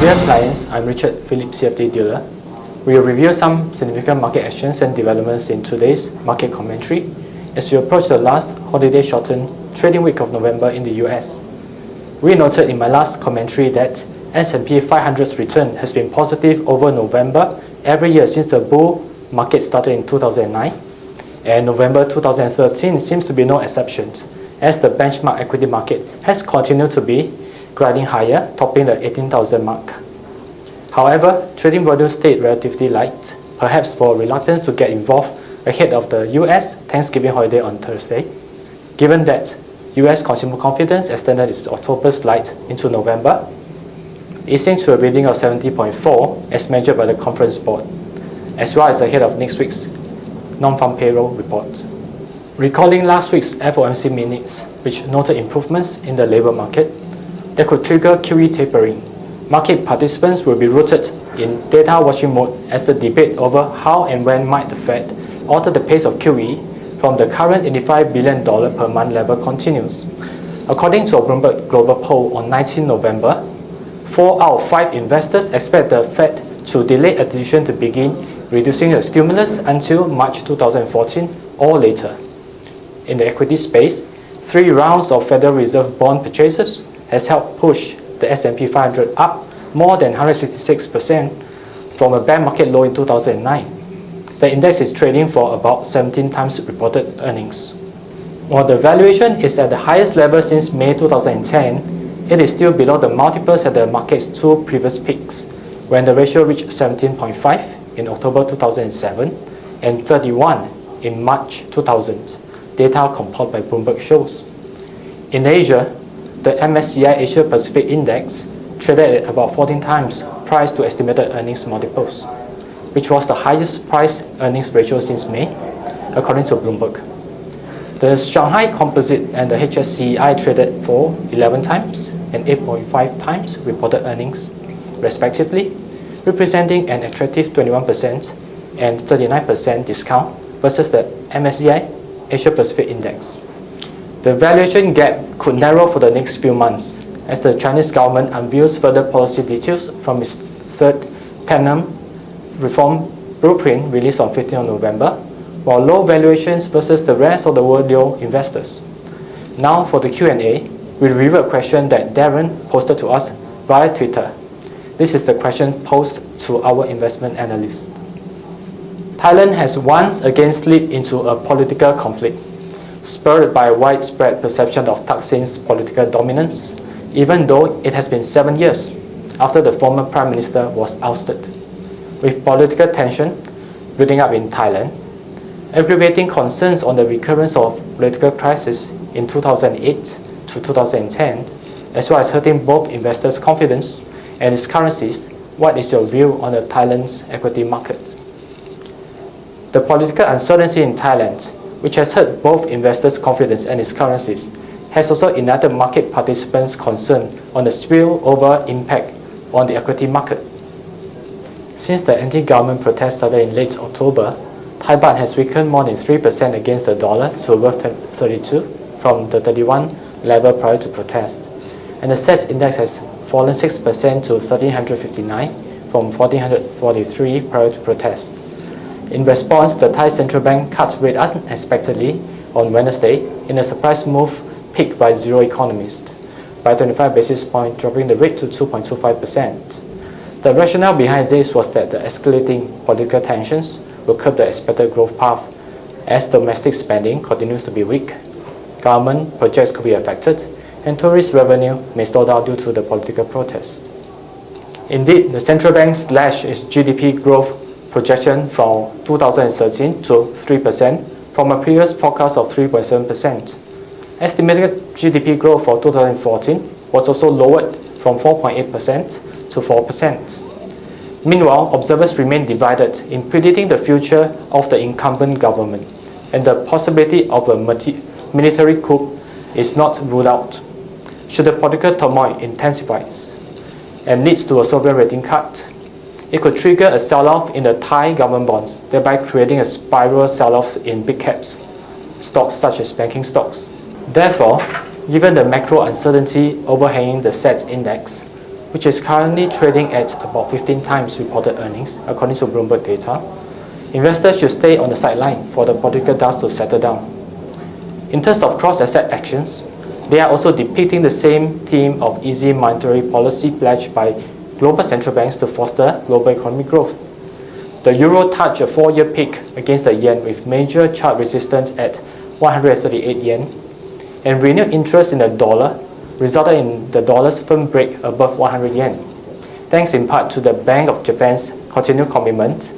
Dear clients, I'm Phillip, CFD dealer. We will review some significant market actions and developments in today's market commentary as we approach the last holiday shortened trading week of November in the US. We noted in my last commentary that S&P 500's return has been positive over November every year since the bull market started in 2009, and November 2013 seems to be no exception, as the benchmark equity market has continued to be grinding higher, topping the 18,000 mark. However, trading volume stayed relatively light, perhaps for reluctance to get involved ahead of the US Thanksgiving holiday on Thursday, given that US consumer confidence extended its October slide into November, easing to a reading of 70.4 as measured by the Conference Board, as well as ahead of next week's non-farm payroll report. Recalling last week's FOMC minutes, which noted improvements in the labor market that could trigger QE tapering, market participants will be rooted in data watching mode as the debate over how and when might the Fed alter the pace of QE from the current $85 billion per month level continues. According to a Bloomberg Global poll on 19 November, 4 out of 5 investors expect the Fed to delay a decision to begin reducing the stimulus until March 2014 or later. In the equity space, 3 rounds of Federal Reserve bond purchases has helped push the S&P 500 up more than 166% from a bear market low in 2009. The index is trading for about 17 times reported earnings. While the valuation is at the highest level since May 2010, it is still below the multiples at the market's 2 previous peaks, when the ratio reached 17.5 in October 2007 and 31 in March 2000, data compiled by Bloomberg shows. In Asia, the MSCI Asia Pacific Index traded at about 14 times price to estimated earnings multiples, which was the highest price-earnings ratio since May, according to Bloomberg. The Shanghai Composite and the HSCEI traded for 11 times and 8.5 times reported earnings, respectively, representing an attractive 21% and 39% discount versus the MSCI Asia Pacific Index. The valuation gap could narrow for the next few months as the Chinese government unveils further policy details from its third Penang reform blueprint released on 15 November, while low valuations versus the rest of the world lure investors. Now for the Q&A, we'll review a question that Darren posted to us via Twitter. This is the question posed to our investment analyst. Thailand has once again slipped into a political conflict, spurred by widespread perception of Thaksin's political dominance, even though it has been 7 years after the former Prime Minister was ousted. With political tension building up in Thailand, aggravating concerns on the recurrence of political crisis in 2008 to 2010, as well as hurting both investors' confidence and its currencies, what is your view on the Thailand's equity market? The political uncertainty in Thailand, which has hurt both investors' confidence and its currencies, has also ignited market participants' concern on the spillover impact on the equity market. Since the anti-government protests started in late October, Thai baht has weakened more than 3% against the dollar to above 32 from the 31 level prior to protest, and the SET index has fallen 6% to 1,359 from 1,443 prior to protest. In response, the Thai Central Bank cut rate unexpectedly on Wednesday in a surprise move picked by zero economists by 25 basis points, dropping the rate to 2.25%. The rationale behind this was that the escalating political tensions will curb the expected growth path as domestic spending continues to be weak, government projects could be affected, and tourist revenue may slow down due to the political protest. Indeed, the central bank slashed its GDP growth projection from 2013 to 3% from a previous forecast of 3.7%. Estimated GDP growth for 2014 was also lowered from 4.8% to 4%. Meanwhile, observers remain divided in predicting the future of the incumbent government, and the possibility of a military coup is not ruled out. Should the political turmoil intensifies and leads to a sovereign rating cut, it could trigger a sell-off in the Thai government bonds, thereby creating a spiral sell-off in big caps, stocks such as banking stocks. Therefore, given the macro uncertainty overhanging the SET index, which is currently trading at about 15 times reported earnings, according to Bloomberg data, investors should stay on the sideline for the political dust to settle down. In terms of cross-asset actions, they are also depicting the same theme of easy monetary policy pledged by global central banks to foster global economic growth. The euro touched a 4-year peak against the yen with major chart resistance at 138 yen, and renewed interest in the dollar resulted in the dollar's firm break above 100 yen, thanks in part to the Bank of Japan's continued commitment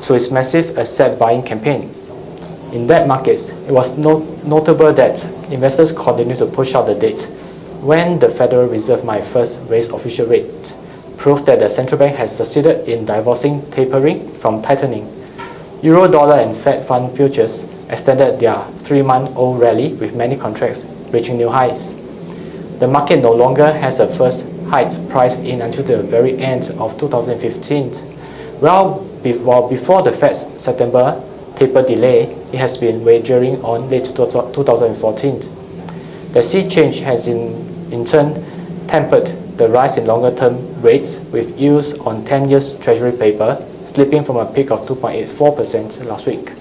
to its massive asset buying campaign. In debt markets, it was notable that investors continued to push out the date when the Federal Reserve might first raise official rate, proof that the central bank has succeeded in divorcing tapering from tightening. Euro dollar and Fed fund futures extended their 3-month-old rally with many contracts reaching new highs. The market no longer has a first height priced in until the very end of 2015. While before the Fed's September taper delay, it has been wagering on late 2014. The sea change has in turn tempered the rise in longer-term rates, with yields on 10 years Treasury paper slipping from a peak of 2.84% last week.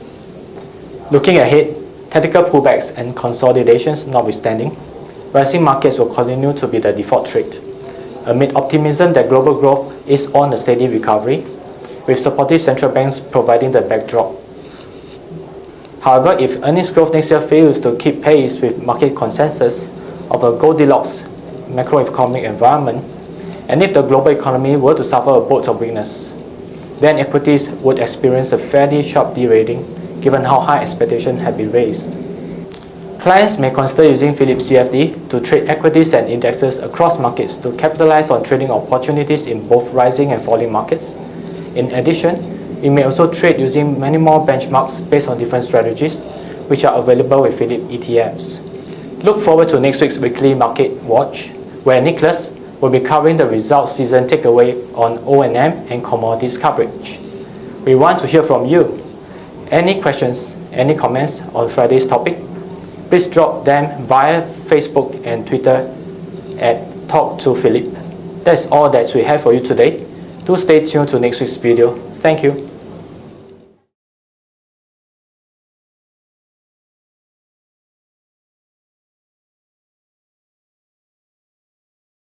Looking ahead, tactical pullbacks and consolidations notwithstanding, rising markets will continue to be the default trade, amid optimism that global growth is on a steady recovery, with supportive central banks providing the backdrop. However, if earnings growth next year fails to keep pace with market consensus of a Goldilocks macroeconomic environment, and if the global economy were to suffer a bout of weakness, then equities would experience a fairly sharp derating given how high expectations have been raised. Clients may consider using Phillip CFD to trade equities and indexes across markets to capitalize on trading opportunities in both rising and falling markets. In addition, you may also trade using many more benchmarks based on different strategies, which are available with Phillip ETFs. Look forward to next week's weekly Market Watch, where Nicholas will be covering the results season takeaway on O&M and commodities coverage. We want to hear from you. Any questions, any comments on Friday's topic? Please drop them via Facebook and Twitter at Talk to Phillip. That's all that we have for you today. Do stay tuned to next week's video. Thank you.